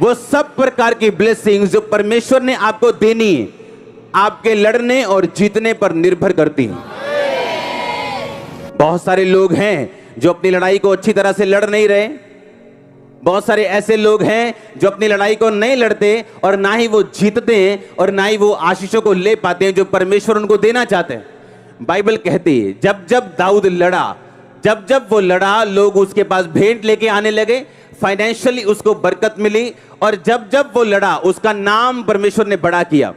वो सब प्रकार की ब्लेसिंग्स जो परमेश्वर ने आपको देनी है, आपके लड़ने और जीतने पर निर्भर करती हैं। बहुत सारे लोग हैं जो अपनी लड़ाई को अच्छी तरह से लड़ नहीं रहे। बहुत सारे ऐसे लोग हैं जो अपनी लड़ाई को नहीं लड़ते और ना ही वो जीतते हैं और ना ही वो आशीषों को ले पाते हैं जो परमेश्वर उनको देना चाहते हैं। बाइबल कहती है जब जब दाऊद लड़ा, जब जब वो लड़ा, लोग उसके पास भेंट लेके आने लगे, फाइनेंशियली उसको बरकत मिली, और जब जब वो लड़ा उसका नाम परमेश्वर ने बड़ा किया।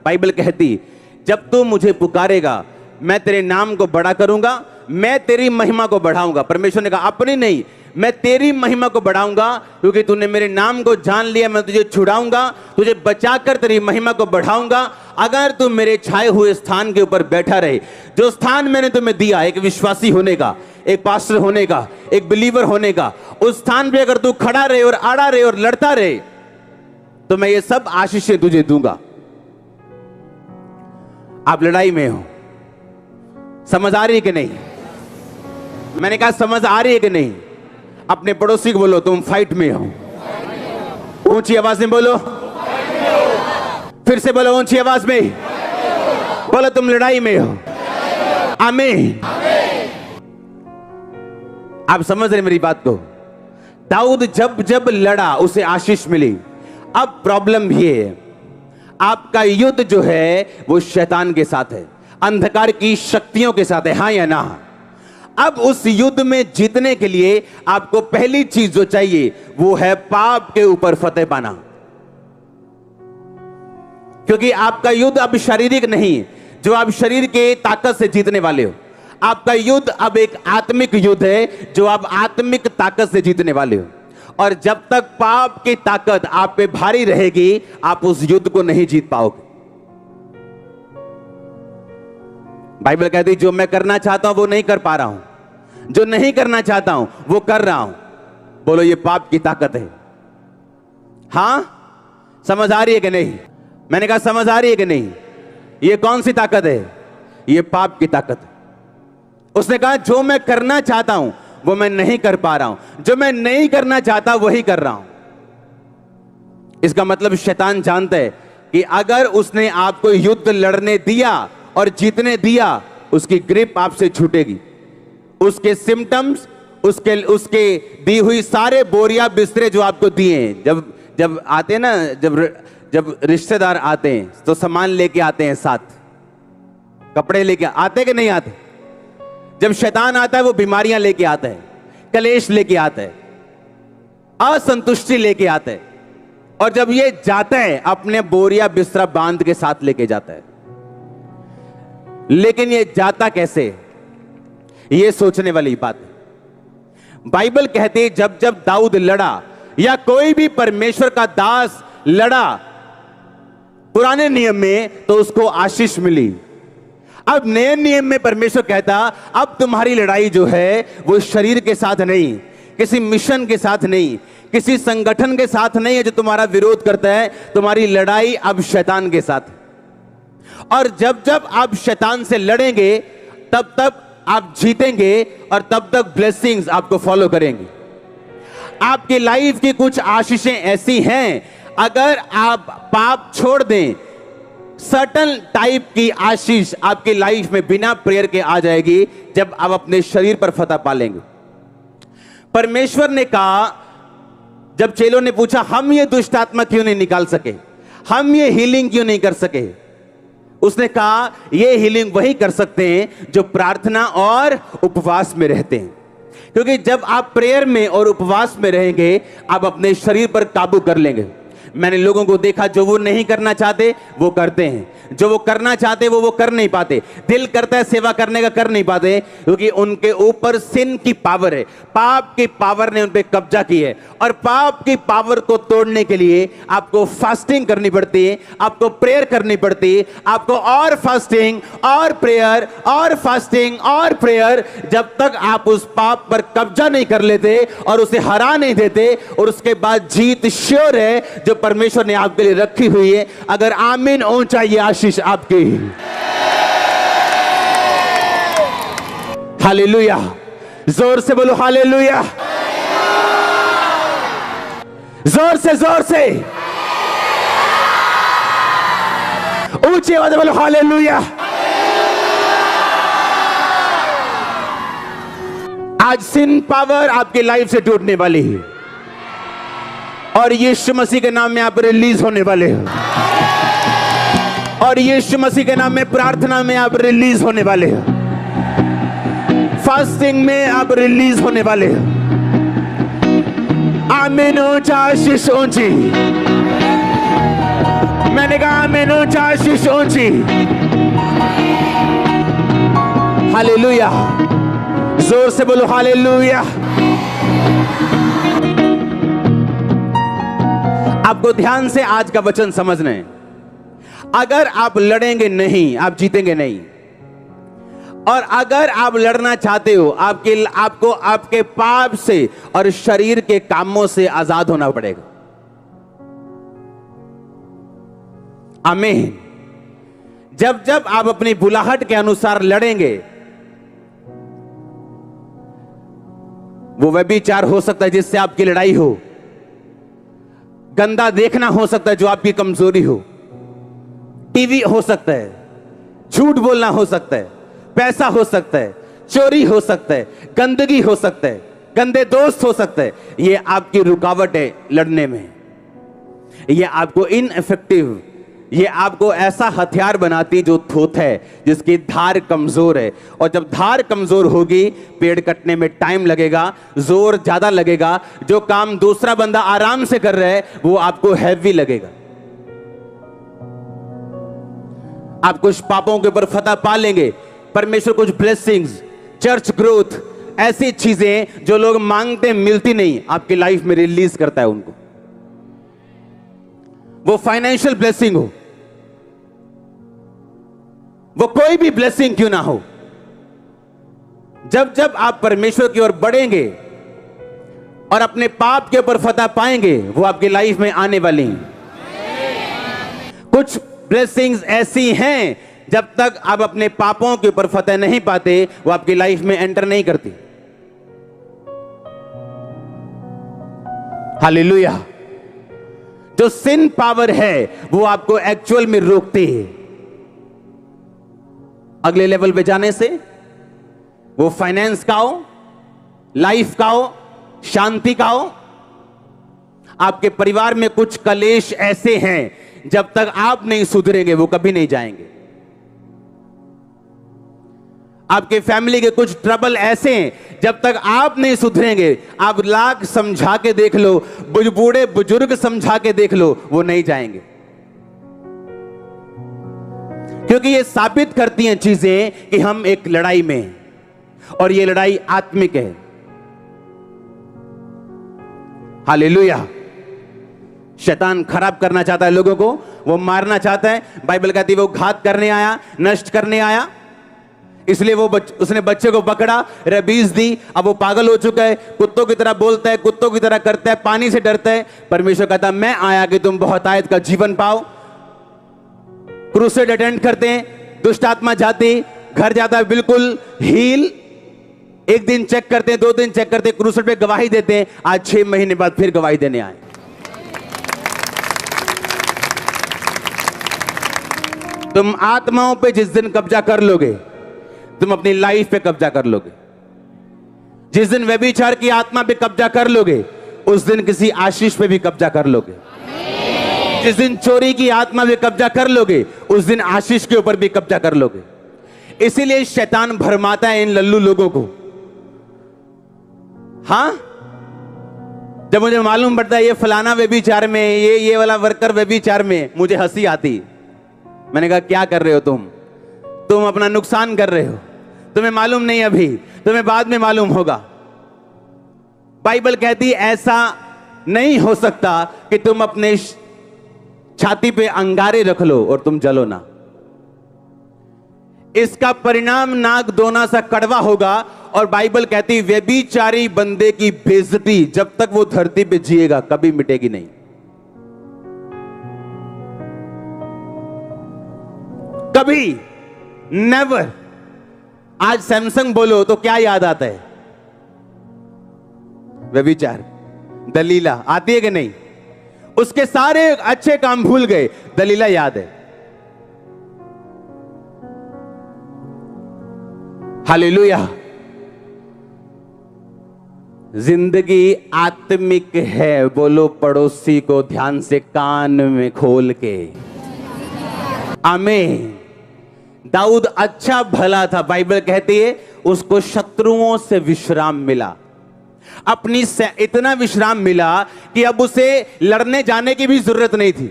बाइबल कहती जब तू मुझे पुकारेगा मैं तेरे नाम को बड़ा करूंगा, मैं तेरी महिमा को बढ़ाऊंगा। परमेश्वर ने कहा अपनी नहीं, मैं तेरी महिमा को बढ़ाऊंगा, क्योंकि तूने मेरे नाम को जान लिया। मैं तुझे छुड़ाऊंगा, तुझे बचाकर तेरी महिमा को बढ़ाऊंगा, अगर तू मेरे छाए हुए स्थान के ऊपर बैठा रहे। जो स्थान मैंने तुम्हें दिया, एक विश्वासी होने का, एक पास्टर होने का, एक बिलीवर होने का, उस स्थान पे अगर तू खड़ा रहे और आड़ा रहे और लड़ता रहे, तो मैं ये सब आशीषें तुझे दूंगा। आप लड़ाई में हो, समझ आ रही है कि नहीं? मैंने कहा समझ आ रही है कि नहीं? अपने पड़ोसी को बोलो तुम फाइट में हो। ऊंची आवाज में बोलो, फिर से बोलो ऊंची आवाज में बोलो, तुम लड़ाई में हो। आमीन। आप समझ रहे मेरी बात को? दाऊद जब जब लड़ा उसे आशीष मिली। अब प्रॉब्लम ये है, आपका युद्ध जो है वो शैतान के साथ है, अंधकार की शक्तियों के साथ है, हां या ना? अब उस युद्ध में जीतने के लिए आपको पहली चीज जो चाहिए वो है पाप के ऊपर फतेह पाना। क्योंकि आपका युद्ध अब शारीरिक नहीं है जो आप शरीर के ताकत से जीतने वाले हो। आपका युद्ध अब एक आत्मिक युद्ध है जो आप आत्मिक ताकत से जीतने वाले हो। और जब तक पाप की ताकत आप पे भारी रहेगी, आप उस युद्ध को नहीं जीत पाओगे। बाइबल कहती है जो मैं करना चाहता हूं वो नहीं कर पा रहा हूं, जो नहीं करना चाहता हूं वो कर रहा हूं। बोलो ये पाप की ताकत है। हां, समझ आ रही है कि नहीं? मैंने कहा समझ आ रही है कि नहीं? ये कौन सी ताकत है? ये पाप की ताकत है। उसने कहा जो मैं करना चाहता हूं वो मैं नहीं कर पा रहा हूं, जो मैं नहीं करना चाहता वही कर रहा हूं। इसका मतलब शैतान जानता है कि अगर उसने आपको युद्ध लड़ने दिया और जीतने दिया, उसकी ग्रिप आपसे छूटेगी। उसके सिम्टम्स, उसके दी हुई सारे बोरिया बिस्तरे जो आपको दिए हैं, जब आते हैं ना, जब रिश्तेदार आते हैं तो सामान लेके आते हैं, साथ कपड़े लेके आते कि नहीं आते? जब शैतान आता है वो बीमारियां लेके आता है, कलेश लेके आता है, असंतुष्टि लेके आता है। और जब ये जाता है अपने बोरिया बिस्तरा बांध के साथ लेके जाता है। लेकिन ये जाता कैसे, ये सोचने वाली बात है। बाइबल कहती है जब जब दाऊद लड़ा या कोई भी परमेश्वर का दास लड़ा पुराने नियम में, तो उसको आशीष मिली। अब नए नियम में परमेश्वर कहता अब तुम्हारी लड़ाई जो है वो शरीर के साथ नहीं, किसी मिशन के साथ नहीं, किसी संगठन के साथ नहीं है जो तुम्हारा विरोध करता है। तुम्हारी लड़ाई अब शैतान के साथ है। और जब जब आप शैतान से लड़ेंगे तब तब आप जीतेंगे और तब तक ब्लेसिंग्स आपको फॉलो करेंगे। आपकी लाइफ की कुछ आशीषें ऐसी हैं, अगर आप पाप छोड़ दें, सर्टन टाइप की आशीष आपकी लाइफ में बिना प्रेयर के आ जाएगी जब आप अपने शरीर पर फतह पालेंगे। परमेश्वर ने कहा, जब चेलों ने पूछा हम ये दुष्ट आत्मा क्यों नहीं निकाल सके, हम ये हीलिंग क्यों नहीं कर सके, उसने कहा ये हीलिंग वही कर सकते हैं जो प्रार्थना और उपवास में रहते हैं। क्योंकि जब आप प्रेयर में और उपवास में रहेंगे आप अपने शरीर पर काबू कर लेंगे। मैंने लोगों को देखा जो वो नहीं करना चाहते वो करते हैं, जो वो करना चाहते वो कर नहीं पाते। दिल करता है सेवा करने का, कर नहीं पाते, क्योंकि उनके ऊपर सिन की पावर है, पाप की पावर ने उन पे कब्जा की है। और पाप की पावर को तोड़ने के लिए आपको फास्टिंग करनी पड़ती है, आपको प्रेयर करनी पड़ती है, आपको और फास्टिंग और प्रेयर और फास्टिंग और प्रेयर, जब तक आप उस पाप पर कब्जा नहीं कर लेते और उसे हरा नहीं देते। और उसके बाद जीत श्योर है जो परमेश्वर ने आपके लिए रखी हुई है। अगर आमीन ऊंचा, ये आशीष आपकी। हालेलुया, जोर से बोलो हालेलुया। जोर से ऊंची आवाज में बोलो हालेलुया। आज सिन पावर आपकी लाइफ से टूटने वाली है और यीशु मसीह के नाम में आप रिलीज होने वाले हो, और यीशु मसीह के नाम में प्रार्थना में आप रिलीज होने वाले हो, फास्टिंग में आप रिलीज होने वाले हो। आमीन। ऊंचा आशीष ऊंची, मैंने कहा आमीन। ऊंचा आशीष ऊंची। हालेलुया। जोर से बोलो हालेलुया। आपको ध्यान से आज का वचन समझना है। अगर आप लड़ेंगे नहीं, आप जीतेंगे नहीं। और अगर आप लड़ना चाहते हो, आपको आपके पाप से और शरीर के कामों से आजाद होना पड़ेगा। आमीन। जब जब आप अपनी बुलाहट के अनुसार लड़ेंगे, वो व्यभिचार हो सकता है जिससे आपकी लड़ाई हो, गंदा देखना हो सकता है जो आपकी कमजोरी हो, टीवी हो सकता है, झूठ बोलना हो सकता है, पैसा हो सकता है, चोरी हो सकता है, गंदगी हो सकता है, गंदे दोस्त हो सकते हैं। ये आपकी रुकावट है लड़ने में। ये आपको इनइफेक्टिव, ये आपको ऐसा हथियार बनाती जो थोथ है, जिसकी धार कमजोर है। और जब धार कमजोर होगी, पेड़ कटने में टाइम लगेगा, जोर ज्यादा लगेगा। जो काम दूसरा बंदा आराम से कर रहा है वो आपको हैवी लगेगा। आप कुछ पापों के ऊपर फतह पा लेंगे, परमेश्वर कुछ ब्लेसिंग्स, चर्च ग्रोथ, ऐसी चीजें जो लोग मांगते मिलती नहीं, आपकी लाइफ में रिलीज करता है उनको। वो फाइनेंशियल ब्लेसिंग हो, वो कोई भी ब्लेसिंग क्यों ना हो, जब जब आप परमेश्वर की ओर बढ़ेंगे और अपने पाप के ऊपर फतह पाएंगे, वो आपकी लाइफ में आने वाली हैं। कुछ ब्लेसिंग्स ऐसी हैं, जब तक आप अपने पापों के ऊपर फतह नहीं पाते, वो आपकी लाइफ में एंटर नहीं करती। हालेलुया। जो सिन पावर है वो आपको एक्चुअल में रोकती है अगले लेवल पे जाने से। वो फाइनेंस का हो, लाइफ का हो, शांति का हो। आपके परिवार में कुछ कलेश ऐसे हैं, जब तक आप नहीं सुधरेंगे वो कभी नहीं जाएंगे। आपके फैमिली के कुछ ट्रबल ऐसे हैं, जब तक आप नहीं सुधरेंगे, आप लाख समझा के देख लो, बूढ़े बुजुर्ग समझा के देख लो, वो नहीं जाएंगे। क्योंकि ये साबित करती हैं चीजें कि हम एक लड़ाई में हैं, और ये लड़ाई आत्मिक है। हालेलुया। शैतान खराब करना चाहता है लोगों को, वो मारना चाहता है। बाइबल कहती है वो घात करने आया, नष्ट करने आया, इसलिए उसने बच्चे को पकड़ा, रबीज दी। अब वो पागल हो चुका है, कुत्तों की तरह बोलता है, कुत्तों की तरह करता है, पानी से डरता है। परमेश्वर कहता मैं आया कि तुम बहुतायत का जीवन पाओ। क्रूसेड अटेंड करते हैं, दुष्ट आत्मा जाती, घर जाता है बिल्कुल हील। एक दिन चेक करते हैं, 2 दिन चेक करते हैं, क्रूसेड पे गवाही देते हैं। आज 6 महीने बाद फिर गवाही देने आए। तुम आत्माओं पे जिस दिन कब्जा कर लोगे, तुम अपनी लाइफ पे कब्जा कर लोगे। जिस दिन व्यभिचार की आत्मा पे कब्जा कर लोगे, उस दिन किसी आशीष पे भी कब्जा कर लोगे। जिस दिन चोरी की आत्मा पे कब्जा कर लोगे, उस दिन आशीष के ऊपर भी कब्जा कर लोगे। इसीलिए शैतान भरमाता है इन लल्लू लोगों को। हां, जब मुझे मालूम पड़ता है ये फलाना व्यभिचार में, ये वाला वर्कर व्यभिचार में, मुझे हंसी आती। मैंने कहा क्या कर रहे हो तुम अपना नुकसान कर रहे हो। तुम्हें मालूम नहीं, अभी तुम्हें बाद में मालूम होगा। बाइबल कहती ऐसा नहीं हो सकता कि तुम अपने छाती पे अंगारे रख लो और तुम जलो ना। इसका परिणाम नाक दोना सा कड़वा होगा। और बाइबल कहती व्यभिचारी बंदे की बेइज्जती जब तक वो धरती पे जिएगा कभी मिटेगी नहीं। कभी नेवर। आज सैमसंग बोलो तो क्या याद आता है? व्यभिचार, दलीला आती है कि नहीं? उसके सारे अच्छे काम भूल गए, दलीला याद है। हालेलुया। जिंदगी आत्मिक है, बोलो पड़ोसी को ध्यान से कान में खोल के, आमीन। दाऊद अच्छा भला था, बाइबल कहती है उसको शत्रुओं से विश्राम मिला, अपनी से इतना विश्राम मिला कि अब उसे लड़ने जाने की भी जरूरत नहीं थी।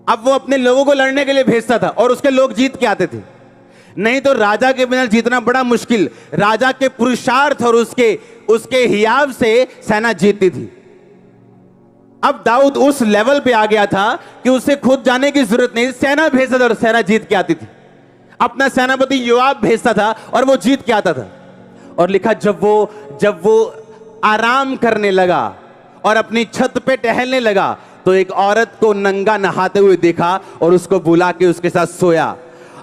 अब वो अपने लोगों को लड़ने के लिए भेजता था और उसके लोग जीत के आते थे। नहीं तो राजा के बिना जीतना बड़ा मुश्किल, राजा के पुरुषार्थ और उसके हियाव से सेना जीतती थी। अब दाऊद उस लेवल पे आ गया था कि उसे खुद जाने की जरूरत नहीं, सेना भेजता था और सेना जीत के आती थी। अपना सेनापति योआब भेजता था और वो जीत के आता था। और लिखा जब वो आराम करने लगा और अपनी छत पे टहलने लगा तो एक औरत को नंगा नहाते हुए देखा और उसको बुला के उसके साथ सोया।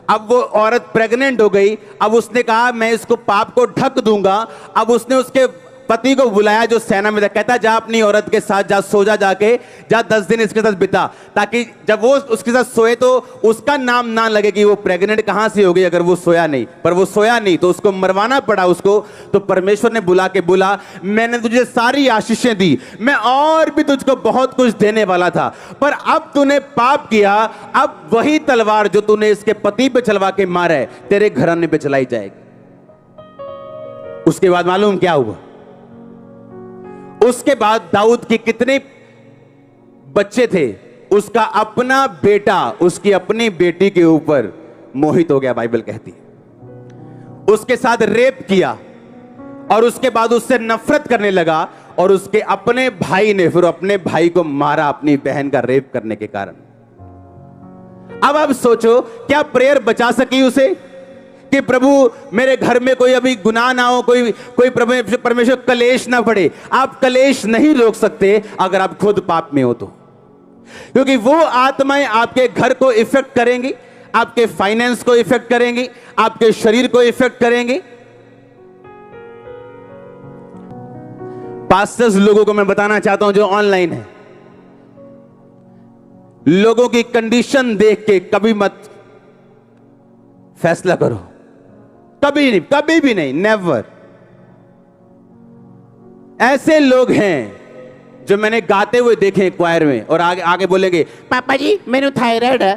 अब वो औरत प्रेग्नेंट हो गई। अब उसने कहा मैं इसको पाप को ढक दूंगा। अब उसने उसके पति को बुलाया जो सेना में था, कहता जा अपनी औरत के साथ जा, सो जा, जाके जा 10 दिन इसके साथ बिता, ताकि जब वो उसके साथ सोए तो उसका नाम ना लगे कि वो प्रेग्नेंट कहां से हो गई अगर वो सोया नहीं। पर वो सोया नहीं तो उसको मरवाना पड़ा उसको। तो परमेश्वर ने बुला के बोला मैंने तुझे सारी आशीषें दी, मैं और भी तुझको बहुत कुछ देने वाला था, पर अब तूने पाप किया। अब वही तलवार जो तूने इसके पति पे चलवा के मारा है तेरे घराने पे चलाई जाएगी। उसके बाद मालूम क्या हुआ? उसके बाद दाऊद के कितने बच्चे थे, उसका अपना बेटा उसकी अपनी बेटी के ऊपर मोहित हो गया, बाइबल कहती है। उसके साथ रेप किया और उसके बाद उससे नफरत करने लगा और उसके अपने भाई ने फिर अपने भाई को मारा अपनी बहन का रेप करने के कारण। अब आप सोचो क्या प्रेयर बचा सकी उसे कि प्रभु मेरे घर में कोई अभी गुनाह ना हो, कोई परमेश्वर कलेश ना पड़े। आप कलेश नहीं रोक सकते अगर आप खुद पाप में हो तो, क्योंकि वो आत्माएं आपके घर को इफेक्ट करेंगी, आपके फाइनेंस को इफेक्ट करेंगी, आपके शरीर को इफेक्ट करेंगी। पास्टर्स लोगों को मैं बताना चाहता हूं जो ऑनलाइन है, लोगों की कंडीशन देख के कभी मत फैसला करो, कभी नहीं, कभी भी नहीं, नेवर। ऐसे लोग हैं जो मैंने गाते हुए देखे क्वायर में और आगे आगे बोलेंगे पापा जी मेरे थायराइड है,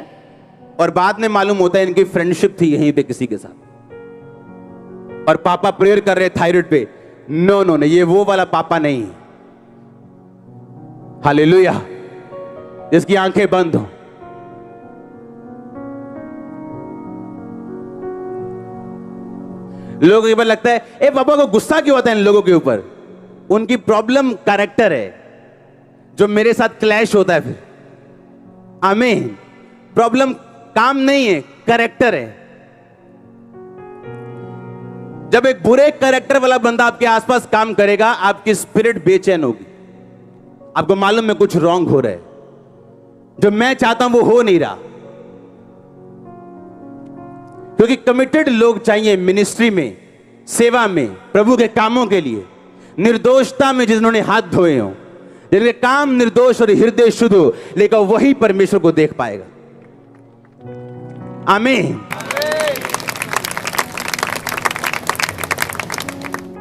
और बाद में मालूम होता है इनकी फ्रेंडशिप थी यहीं पे किसी के साथ और पापा प्रेयर कर रहे थायराइड पे। नो नो नहीं, ये वो वाला पापा नहीं। हालेलुया। जिसकी आंखें बंद हो। लोगों के ऊपर लगता है ए पापा को गुस्सा क्यों आता है इन लोगों के ऊपर? उनकी प्रॉब्लम कैरेक्टर है जो मेरे साथ क्लैश होता है फिर। आमीन। प्रॉब्लम काम नहीं है, कैरेक्टर है। जब एक बुरे कैरेक्टर वाला बंदा आपके आसपास काम करेगा आपकी स्पिरिट बेचैन होगी, आपको मालूम है कुछ रॉन्ग हो रहा है, जो मैं चाहता हूं वो हो नहीं रहा। क्योंकि कमिटेड लोग चाहिए मिनिस्ट्री में, सेवा में, प्रभु के कामों के लिए, निर्दोषता में जिन्होंने हाथ धोए हों, जिनके काम निर्दोष और हृदय शुद्ध हो, लेकिन वही परमेश्वर को देख पाएगा। आमीन।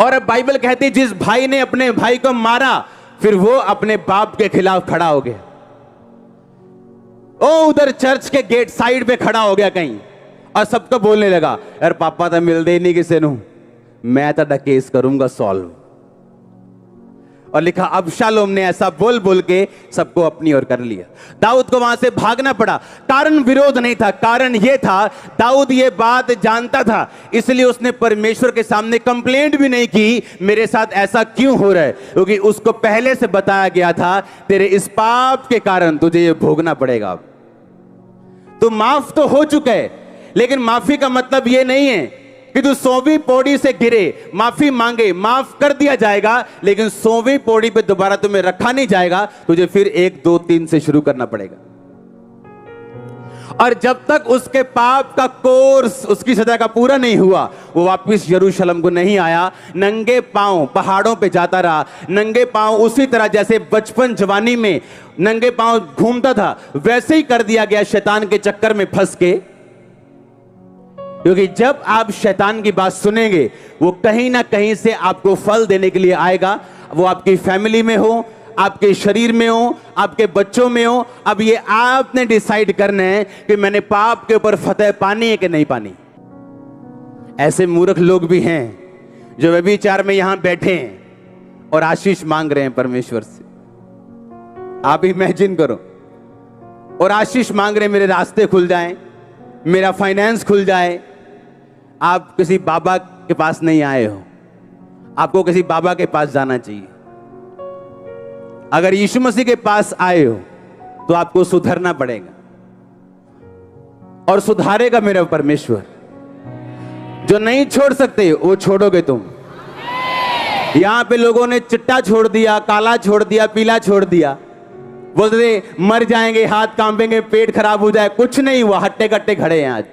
और अब बाइबल कहती है जिस भाई ने अपने भाई को मारा फिर वो अपने बाप के खिलाफ खड़ा हो गया। ओ उधर चर्च के गेट साइड पे खड़ा हो गया कहीं और सबको बोलने लगा यार पापा तो मिलते ही नहीं किसी नू, मैं तो केस करूंगा सॉल्व। और लिखा अबशालोम ने ऐसा बोल बोल के सबको अपनी ओर कर लिया। दाऊद को वहां से भागना पड़ा। कारण विरोध नहीं था, कारण यह था दाऊद ये बात जानता था, इसलिए उसने परमेश्वर के सामने कंप्लेंट भी नहीं की मेरे साथ ऐसा क्यों हो रहा है, क्योंकि उसको पहले से बताया गया था तेरे इस पाप के कारण तुझे ये भोगना पड़ेगा। तू माफ तो हो चुका है, लेकिन माफी का मतलब यह नहीं है कि तू 100वीं पौड़ी से गिरे, माफी मांगे, माफ कर दिया जाएगा, लेकिन 100वीं पौड़ी पे दोबारा तुम्हें रखा नहीं जाएगा, तुझे फिर 1 2 3 से शुरू करना पड़ेगा। और जब तक उसके पाप का कोर्स, उसकी सजा का पूरा नहीं हुआ, वो वापस यरूशलेम को नहीं आया। नंगे पांव पहाड़ों पे जाता रहा, नंगे पांव, उसी तरह जैसे बचपन जवानी में नंगे पांव घूमता था, वैसे ही कर दिया गया शैतान के चक्कर में फंस के। क्योंकि जब आप शैतान की बात सुनेंगे, वो कहीं ना कहीं से आपको फल देने के लिए आएगा। वो आपकी फैमिली में हो, आपके शरीर में हो, आपके बच्चों में हो। अब ये आपने डिसाइड करना है कि मैंने पाप के ऊपर फतह पानी है कि नहीं पानी। ऐसे मूर्ख लोग भी हैं जो व्यभिचार में यहां बैठे हैं और आशीष मांग रहे हैं परमेश्वर से। आप इमेजिन करो, और आशीष मांग रहे हैं मेरे रास्ते खुल जाएं, मेरा फाइनेंस खुल जाए। आप किसी बाबा के पास नहीं आए हो, आपको किसी बाबा के पास जाना चाहिए। अगर यीशु मसीह के पास आए हो तो आपको सुधरना पड़ेगा, और सुधारेगा मेरा परमेश्वर। जो नहीं छोड़ सकते वो छोड़ोगे तुम। यहां पे लोगों ने चिट्टा छोड़ दिया, काला छोड़ दिया, पीला छोड़ दिया, बोलते मर जाएंगे, हाथ कांपेंगे, पेट खराब हो जाए। कुछ नहीं हुआ, हट्टे कट्टे खड़े हैं आज।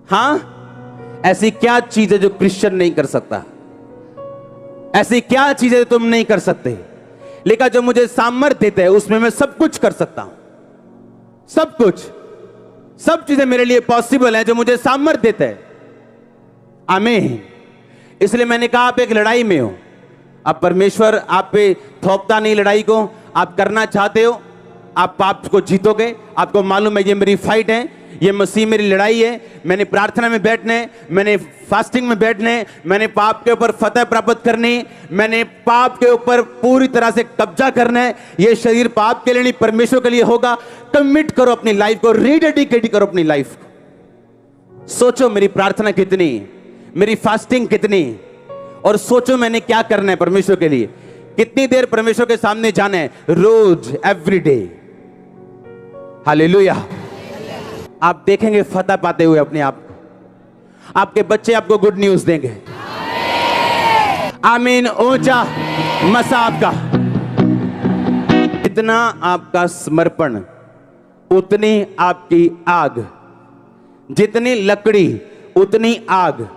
हां, ऐसी क्या चीज है जो क्रिश्चियन नहीं कर सकता? ऐसी क्या चीज है जो तुम नहीं कर सकते? लेकिन जो मुझे सामर्थ्य देता है उसमें मैं सब कुछ कर सकता हूं। सब कुछ, सब चीजें मेरे लिए पॉसिबल है जो मुझे सामर्थ्य देता है। आमीन। इसलिए मैंने कहा आप एक लड़ाई में हो। अब परमेश्वर आप पे थोपता नहीं लड़ाई को। आप करना चाहते हो, आप पाप को जीतोगे। आपको मालूम है ये मेरी फाइट है, ये मसीह मेरी लड़ाई है। मैंने प्रार्थना में बैठना है, मैंने फास्टिंग में बैठना है, मैंने पाप के ऊपर फतह प्राप्त करनी, मैंने पाप के ऊपर पूरी तरह से कब्जा करना है। ये शरीर पाप के लिए नहीं, परमेश्वर के लिए होगा। कमिट करो अपनी लाइफ को, रीडेडिकेट करो अपनी लाइफ को। सोचो मेरी प्रार्थना कितनी, मेरी फास्टिंग कितनी, और सोचो मैंने क्या करना है परमेश्वर के लिए। कितनी देर परमेश्वर के सामने जाना है, रोज, एवरी डे। हालेलुया। आप देखेंगे फतह पाते हुए अपने आप को। आपके बच्चे आपको गुड न्यूज देंगे। आमीन। ऊंचा मसा आपका। जितना आपका समर्पण उतनी आपकी आग, जितनी लकड़ी उतनी आग,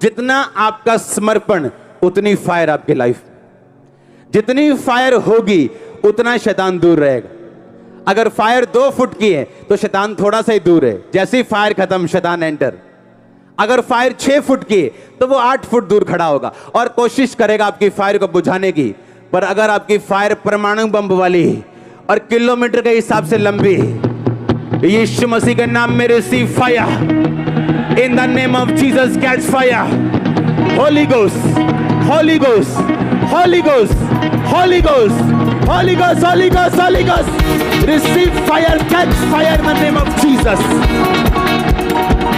जितना आपका समर्पण उतनी फायर आपकी लाइफ। जितनी फायर होगी उतना शैतान दूर रहेगा। अगर फायर 2 फुट की है तो शैतान थोड़ा सा ही दूर है, जैसे ही फायर खत्म शैतान एंटर। अगर फायर 6 फुट की है तो वो 8 फुट दूर खड़ा होगा और कोशिश करेगा आपकी फायर को बुझाने की। पर अगर आपकी फायर परमाणु बम वाली और किलोमीटर के हिसाब से लंबी, यीशु मसीह के नाम में receive fire in the name of Jesus. Catch fire, Holi ghost, Holi ghost, Holi ghost, Holi ghost, Holi ghost, Holi ghost, Holi ghost. Receive fire, catch fire in the name of Jesus.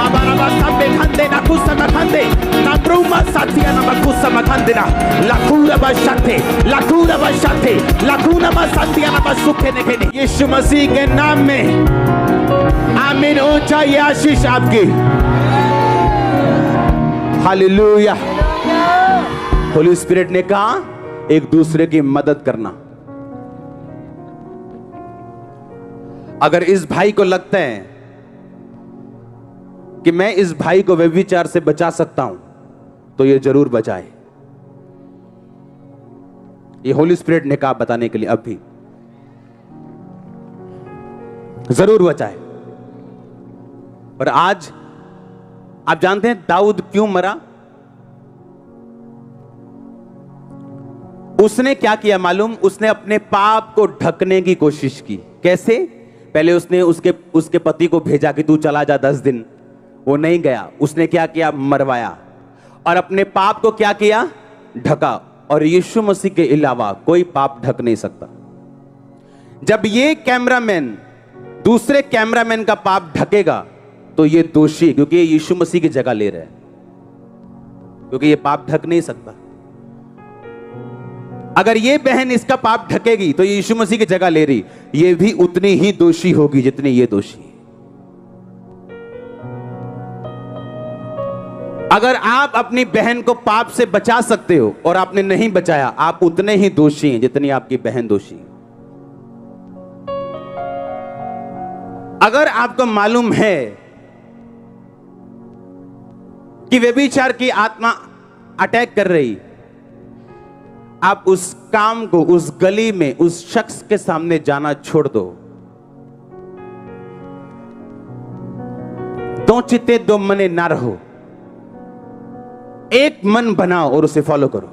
Abaraba sambe kande na kusa makande na bruma satia na makusa makande na lakura bashate, lakura bashate, lakuna masatia na masuke nekene। यीशु मसीह के नाम में आमीन। ऊंचा ये आशीष आपकी। Hallelujah. Holi spirit ने कहा एक दूसरे की मदद करना। अगर इस भाई को लगता है कि मैं इस भाई को व्यभिचार से बचा सकता हूं तो ये जरूर बचाए। ये होली स्पिरिट ने कहा बताने के लिए अब भी जरूर बचाए। और आज आप जानते हैं दाऊद क्यों मरा? उसने क्या किया मालूम? उसने अपने पाप को ढकने की कोशिश की। कैसे? पहले उसने उसके पति को भेजा कि तू चला जा 10 दिन। वो नहीं गया। उसने क्या किया? मरवाया। और अपने पाप को क्या किया? ढका। और यीशु मसीह के अलावा कोई पाप ढक नहीं सकता। जब ये कैमरामैन दूसरे कैमरामैन का पाप ढकेगा तो ये दोषी, क्योंकि ये यीशु मसीह की जगह ले रहा है, क्योंकि ये पाप ढक नहीं सकता। अगर ये बहन इसका पाप ढकेगी तो ये यीशु मसीह की जगह ले रही, ये भी उतनी ही दोषी होगी जितनी ये दोषी। अगर आप अपनी बहन को पाप से बचा सकते हो और आपने नहीं बचाया, आप उतने ही दोषी हैं जितनी आपकी बहन दोषी। अगर आपको मालूम है कि व्यभिचार की आत्मा अटैक कर रही, आप उस काम को, उस गली में उस शख्स के सामने जाना छोड़ दो। दो चित्ते दो मने ना रहो, एक मन बनाओ और उसे फॉलो करो।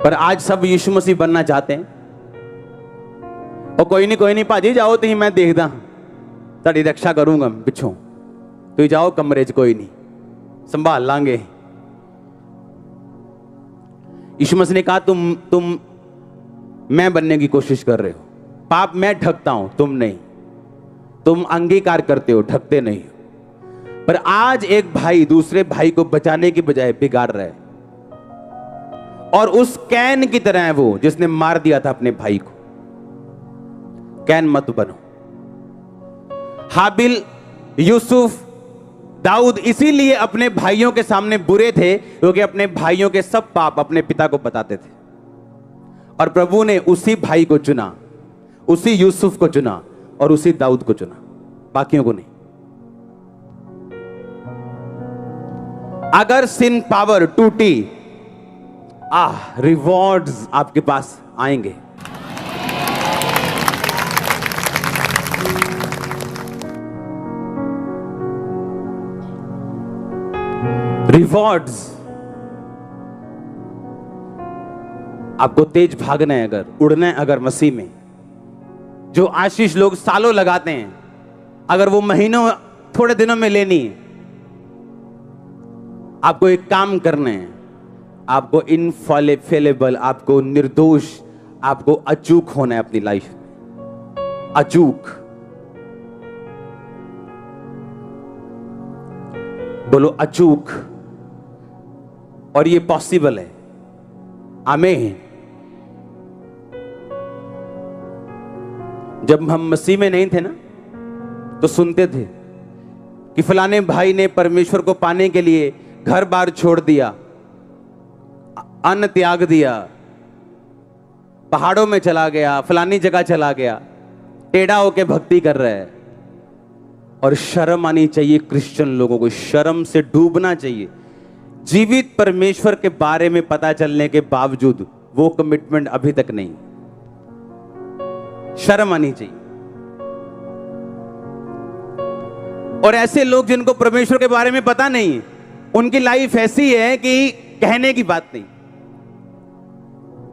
पर आज सब यीशु मसीह बनना चाहते हैं। और कोई नहीं भाजी जाओ, तुम मैं देखदा ताड़ी रक्षा करूंगा पिछों, तुम जाओ कमरे च, कोई नहीं संभाल लांगे। यीशु मसीह ने कहा तुम मैं बनने की कोशिश कर रहे हो। पाप मैं ढकता हूं, तुम नहीं। तुम अंगीकार करते हो, ढकते नहीं हो। पर आज एक भाई दूसरे भाई को बचाने की बजाय बिगाड़ रहा है, और उस कैन की तरह है वो जिसने मार दिया था अपने भाई को। कैन मत बनो। हाबिल, यूसुफ, दाऊद इसीलिए अपने भाइयों के सामने बुरे थे क्योंकि अपने भाइयों के सब पाप अपने पिता को बताते थे। और प्रभु ने उसी भाई को चुना, उसी यूसुफ को चुना और उसी दाऊद को चुना, बाकियों को नहीं। अगर सिन पावर टूटी, रिवॉर्ड्स आपके पास आएंगे। रिवॉर्ड्स। आपको तेज भागना है, अगर उड़ना है, अगर मसीह में, जो आशीष लोग सालों लगाते हैं, अगर वो महीनों, थोड़े दिनों में लेनी है, आपको एक काम करना है। आपको इनफॉलेबल, आपको निर्दोष, आपको अचूक होना है अपनी लाइफ में। अचूक। बोलो अचूक। और ये पॉसिबल है। आमीन। जब हम मसीह में नहीं थे ना, तो सुनते थे कि फलाने भाई ने परमेश्वर को पाने के लिए घर बार छोड़ दिया, अन्न त्याग दिया, पहाड़ों में चला गया, फलानी जगह चला गया, टेढ़ा होके भक्ति कर रहा है। और शर्म आनी चाहिए क्रिश्चियन लोगों को, शर्म से डूबना चाहिए। जीवित परमेश्वर के बारे में पता चलने के बावजूद वो कमिटमेंट अभी तक नहीं। शर्म आनी चाहिए। और ऐसे लोग जिनको परमेश्वर के बारे में पता नहीं, उनकी लाइफ ऐसी है कि कहने की बात नहीं।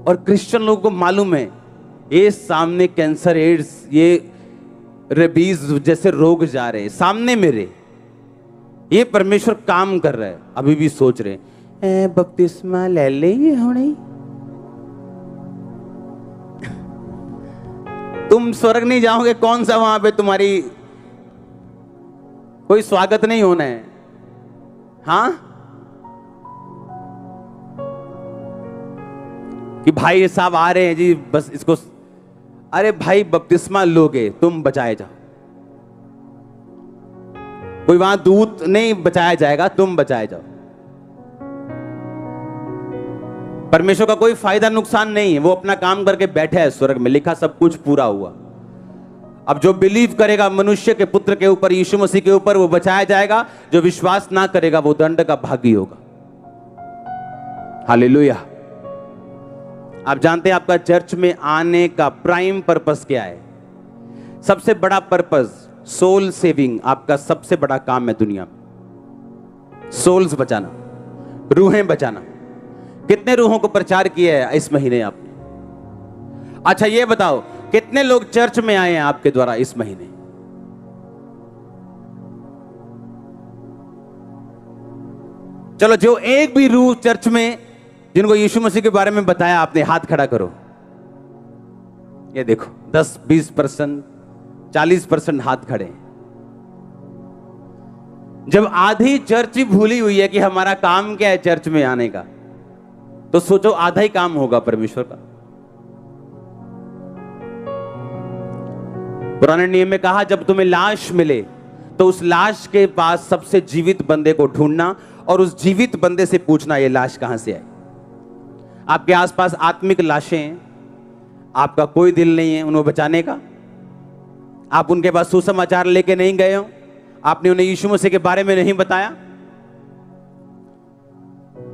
और क्रिश्चियन लोगों को मालूम है ये सामने कैंसर, एड्स, ये रेबीज जैसे रोग जा रहे हैं सामने मेरे, ये परमेश्वर काम कर रहा है। अभी भी सोच रहे बपतिस्मा ले ले ये होने, तुम स्वर्ग नहीं जाओगे, कौन सा वहां पे तुम्हारी कोई स्वागत नहीं होना है। हाँ, कि भाई साहब आ रहे हैं जी, बस इसको, अरे भाई बपतिस्मा लोगे तुम बचाए जाओ। कोई वहां दूत नहीं बचाया जाएगा, तुम बचाए जाओ। परमेश्वर का कोई फायदा नुकसान नहीं है, वो अपना काम करके बैठा है स्वर्ग में, लिखा सब कुछ पूरा हुआ। अब जो बिलीव करेगा मनुष्य के पुत्र के ऊपर, यीशु मसीह के ऊपर, वो बचाया जाएगा। जो विश्वास ना करेगा वो दंड का भागी होगा। हालेलुया। आप जानते हैं आपका चर्च में आने का प्राइम पर्पस क्या है? सबसे बड़ा पर्पस सोल सेविंग। आपका सबसे बड़ा काम है दुनिया में, सोल्स बचाना, रूहें बचाना। कितने रूहों को प्रचार किया है इस महीने आपने? अच्छा ये बताओ, कितने लोग चर्च में आए हैं आपके द्वारा इस महीने? चलो, जो एक भी रूह चर्च में जिनको यीशु मसीह के बारे में बताया आपने, हाथ खड़ा करो। ये देखो 10, 20%, 40% हाथ खड़े। जब आधी चर्च ही भूली हुई है कि हमारा काम क्या है चर्च में आने का, तो सोचो आधा ही काम होगा परमेश्वर का। पुराने नियम में कहा, जब तुम्हें लाश मिले तो उस लाश के पास सबसे जीवित बंदे को ढूंढना और उस जीवित बंदे से पूछना ये लाश कहां से आई। आपके आसपास आत्मिक लाशें हैं, आपका कोई दिल नहीं है उन्हें बचाने का? आप उनके पास सुसमाचार लेके नहीं गए हो? आपने उन्हें यीशु मसीह के बारे में नहीं बताया?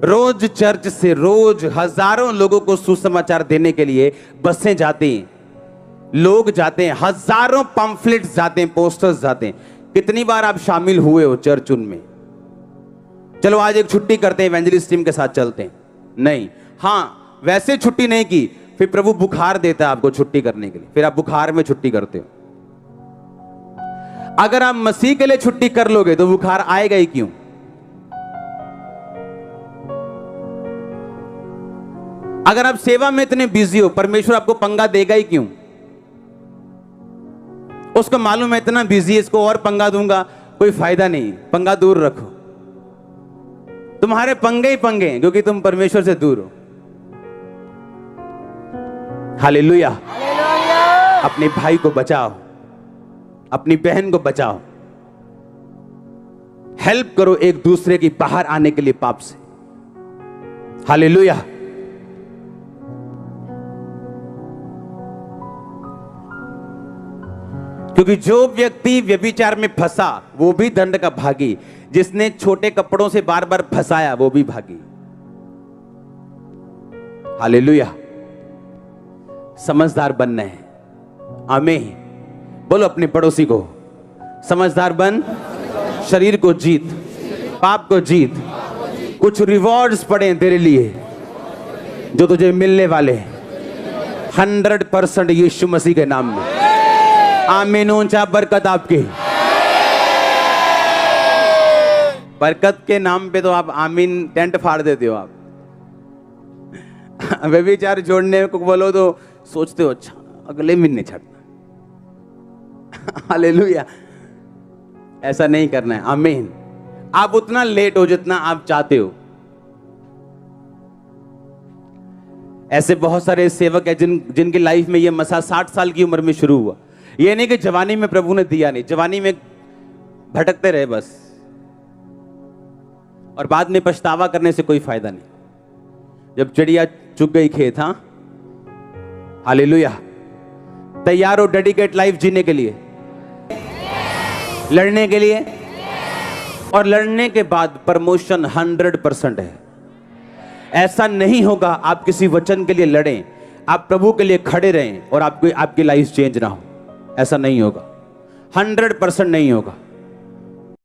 रोज चर्च से रोज हजारों लोगों को सुसमाचार देने के लिए बसें जाती हैं, लोग जाते हैं, हजारों पंफलेट्स जाते हैं, पोस्टर्स जाते हैं। कितनी बार आप शामिल हुए हो चर्च उनमें? चलो आज एक छुट्टी करते हैं, इवेंजलिस्ट टीम के साथ चलते हैं। नहीं, हाँ वैसे छुट्टी नहीं की, फिर प्रभु बुखार देता है आपको छुट्टी करने के लिए, फिर आप बुखार में छुट्टी करते हो। अगर आप मसीह के लिए छुट्टी कर लोगे तो बुखार आएगा ही क्यों? अगर आप सेवा में इतने बिजी हो, परमेश्वर आपको पंगा देगा ही क्यों? उसको मालूम है इतना बिजी है, इसको और पंगा दूंगा कोई फायदा नहीं, पंगा दूर रखो। तुम्हारे पंगे ही पंगे हैं क्योंकि तुम परमेश्वर से दूर हो। हालेलुया। अपने भाई को बचाओ, अपनी बहन को बचाओ, हेल्प करो एक दूसरे की बाहर आने के लिए पाप से। हालेलुया। क्योंकि जो व्यक्ति व्यभिचार में फंसा वो भी दंड का भागी, जिसने छोटे कपड़ों से बार बार फंसाया वो भी भागी। हालेलुया। समझदार बनना है। आमीन। बोलो अपने पड़ोसी को, समझदार बन, शरीर को जीत, पाप को जीत। कुछ रिवॉर्ड्स पड़े तेरे लिए जो तुझे मिलने वाले 100% यीशु मसीह के नाम में। आमीन। ऊंचा बरकत आपकी। बरकत के नाम पे तो आप आमीन टेंट फाड़ देते हो। आप व्यभिचार जोड़ने को बोलो तो सोचते हो अच्छा अगले महीने छड़ना। हालेलुया। ऐसा नहीं करना है। आमीन। आप उतना लेट हो जितना आप चाहते हो। ऐसे बहुत सारे सेवक है जिनकी लाइफ में ये मसा 60 साल की उम्र में शुरू हुआ। ये नहीं कि जवानी में प्रभु ने दिया नहीं, जवानी में भटकते रहे बस, और बाद में पछतावा करने से कोई फायदा नहीं। जब चिड़िया चुग गई खेत। हाँ हालेलुया। तैयार हो डेडिकेट लाइफ जीने के लिए, लड़ने के लिए, और लड़ने के बाद प्रमोशन 100% है। ऐसा नहीं होगा आप किसी वचन के लिए लड़ें, आप प्रभु के लिए खड़े रहें और आपकी लाइफ चेंज ना हो। ऐसा नहीं होगा, 100% नहीं होगा।